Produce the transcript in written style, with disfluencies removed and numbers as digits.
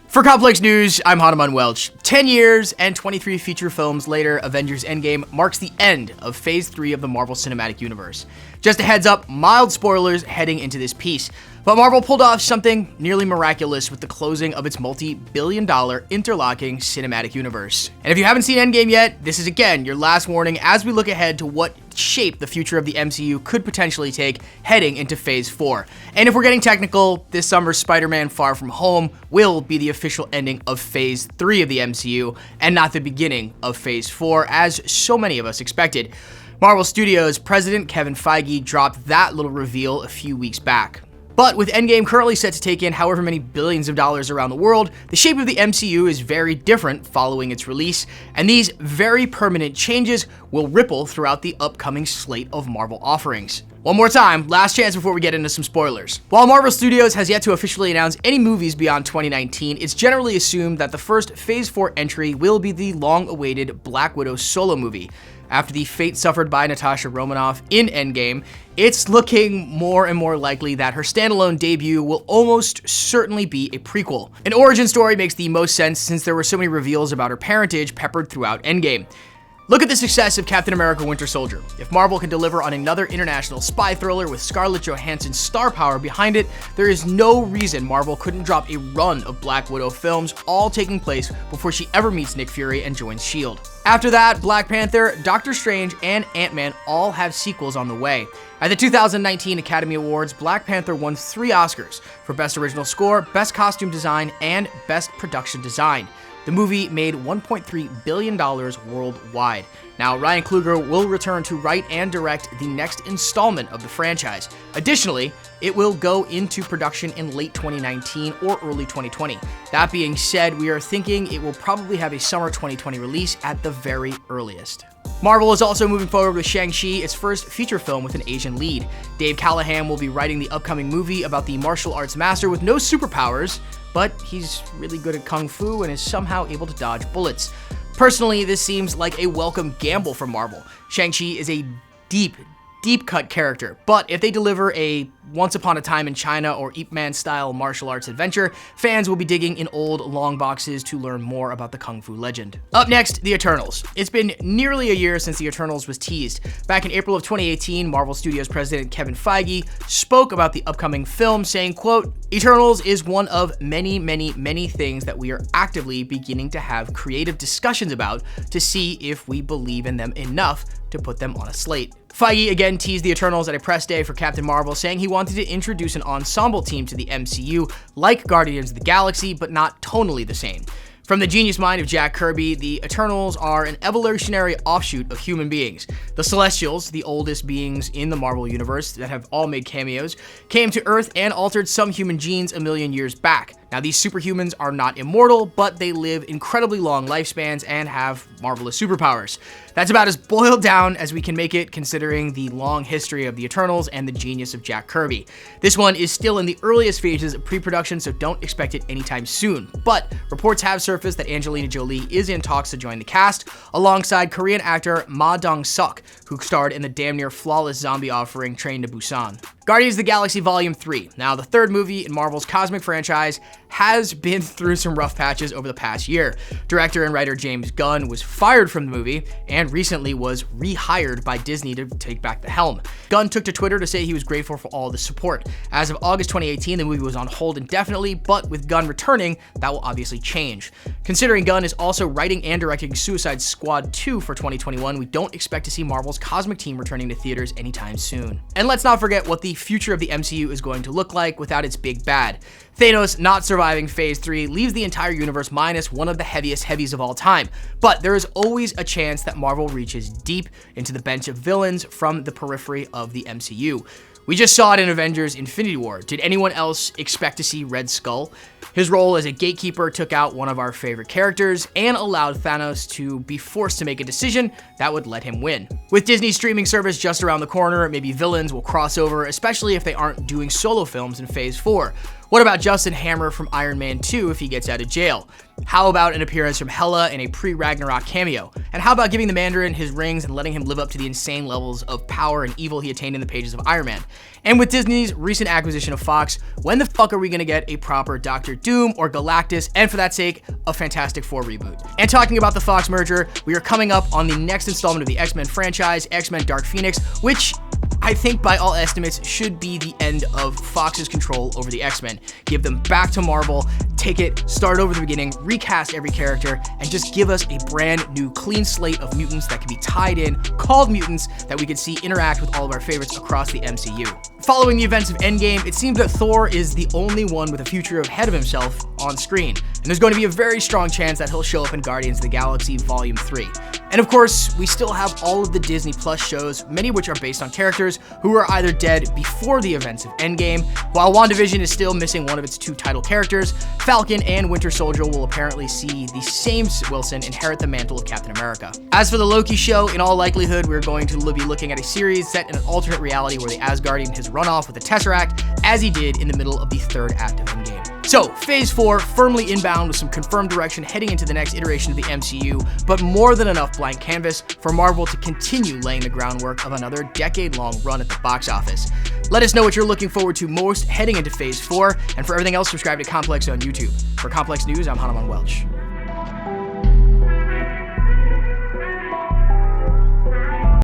For complex news, I'm Hanuman Welch. 10 years and 23 feature films later, Avengers Endgame marks the end of Phase 3 of the Marvel Cinematic Universe. Just a heads up, mild spoilers heading into this piece, but Marvel pulled off something nearly miraculous with the closing of its multi-billion-dollar interlocking cinematic universe. And if you haven't seen Endgame yet, this is again your last warning as we look ahead to what shape the future of the MCU could potentially take heading into Phase 4. And if we're getting technical, this summer's Spider-Man Far From Home will be the official ending of Phase 3 of the MCU and not the beginning of Phase 4, as so many of us expected. Marvel Studios president Kevin Feige dropped that little reveal a few weeks back. But with Endgame currently set to take in however many billions of dollars around the world, the shape of the MCU is very different following its release, and these very permanent changes will ripple throughout the upcoming slate of Marvel offerings. One more time, last chance before we get into some spoilers. While Marvel Studios has yet to officially announce any movies beyond 2019, it's generally assumed that the first Phase 4 entry will be the long-awaited Black Widow solo movie. After the fate suffered by Natasha Romanoff in Endgame, it's looking more and more likely that her standalone debut will almost certainly be a prequel. An origin story makes the most sense since there were so many reveals about her parentage peppered throughout Endgame. Look at the success of Captain America: Winter Soldier. If Marvel can deliver on another international spy thriller with Scarlett Johansson's star power behind it, there is no reason Marvel couldn't drop a run of Black Widow films, all taking place before she ever meets Nick Fury and joins S.H.I.E.L.D. After that, Black Panther, Doctor Strange, and Ant-Man all have sequels on the way. At the 2019 Academy Awards, Black Panther won 3 Oscars for Best Original Score, Best Costume Design, and Best Production Design. The movie made $1.3 billion worldwide. Now, Ryan Coogler will return to write and direct the next installment of the franchise. Additionally, it will go into production in late 2019 or early 2020. That being said, we are thinking it will probably have a summer 2020 release at the very earliest. Marvel is also moving forward with Shang-Chi, its first feature film with an Asian lead. Dave Callaham will be writing the upcoming movie about the martial arts master with no superpowers, but he's really good at kung fu and is somehow able to dodge bullets. Personally, this seems like a welcome gamble for Marvel. Shang-Chi is a deep-cut character, but if they deliver a Once Upon a Time in China or Ip Man-style martial arts adventure, fans will be digging in old long boxes to learn more about the Kung Fu legend. Up next, The Eternals. It's been nearly a year since The Eternals was teased. Back in April of 2018, Marvel Studios president Kevin Feige spoke about the upcoming film, saying, quote, "Eternals is one of many things that we are actively beginning to have creative discussions about to see if we believe in them enough to put them on a slate." Feige again teased the Eternals at a press day for Captain Marvel, saying he wanted to introduce an ensemble team to the MCU like Guardians of the Galaxy, but not tonally the same. From the genius mind of Jack Kirby, the Eternals are an evolutionary offshoot of human beings. The Celestials, the oldest beings in the Marvel Universe that have all made cameos, came to Earth and altered some human genes a million years back. Now, these superhumans are not immortal, but they live incredibly long lifespans and have marvelous superpowers. That's about as boiled down as we can make it, considering the long history of the Eternals and the genius of Jack Kirby. This one is still in the earliest phases of pre-production, so don't expect it anytime soon. But reports have surfaced that Angelina Jolie is in talks to join the cast, alongside Korean actor Ma Dong-seok, who starred in the damn near flawless zombie offering Train to Busan. Guardians of the Galaxy Volume 3. Now, the third movie in Marvel's cosmic franchise has been through some rough patches over the past year. Director and writer James Gunn was fired from the movie and recently was rehired by Disney to take back the helm. Gunn took to Twitter to say he was grateful for all the support. As of August 2018, the movie was on hold indefinitely, but with Gunn returning, that will obviously change. Considering Gunn is also writing and directing Suicide Squad 2 for 2021, we don't expect to see Marvel's cosmic team returning to theaters anytime soon. And let's not forget what the future of the MCU is going to look like without its big bad. Thanos not surviving Phase 3 leaves the entire universe minus one of the heaviest heavies of all time, but there is always a chance that Marvel reaches deep into the bench of villains from the periphery of the MCU. We just saw it in Avengers Infinity War. Did anyone else expect to see Red Skull? His role as a gatekeeper took out one of our favorite characters and allowed Thanos to be forced to make a decision that would let him win. With Disney's streaming service just around the corner, maybe villains will cross over, especially if they aren't doing solo films in Phase 4. What about Justin Hammer from Iron Man 2 if he gets out of jail? How about an appearance from Hela in a pre-Ragnarok cameo? And how about giving the Mandarin his rings and letting him live up to the insane levels of power and evil he attained in the pages of Iron Man? And with Disney's recent acquisition of Fox, when the fuck are we gonna get a proper Doctor Doom or Galactus, and for that sake, a Fantastic Four reboot? And talking about the Fox merger, we are coming up on the next installment of the X-Men franchise, X-Men Dark Phoenix, which I think by all estimates should be the end of Fox's control over the X-Men. Give them back to Marvel, take it, start over the beginning, recast every character, and just give us a brand new clean slate of mutants that can be tied in, called mutants, that we could see interact with all of our favorites across the MCU. Following the events of Endgame, it seems that Thor is the only one with a future ahead of himself on screen, and there's going to be a very strong chance that he'll show up in Guardians of the Galaxy Volume 3. And of course, we still have all of the Disney Plus shows, many of which are based on characters who were either dead before the events of Endgame. While WandaVision is still missing one of its two title characters, Falcon and Winter Soldier will apparently see the same Wilson inherit the mantle of Captain America. As for the Loki show, in all likelihood, we're going to be looking at a series set in an alternate reality where the Asgardian has run off with the Tesseract, as he did in the middle of the third act of Endgame. So, Phase 4 firmly inbound with some confirmed direction heading into the next iteration of the MCU, but more than enough blank canvas for Marvel to continue laying the groundwork of another decade-long run at the box office. Let us know what you're looking forward to most heading into Phase 4, and for everything else, subscribe to Complex on YouTube. For Complex News, I'm Hanuman Welch.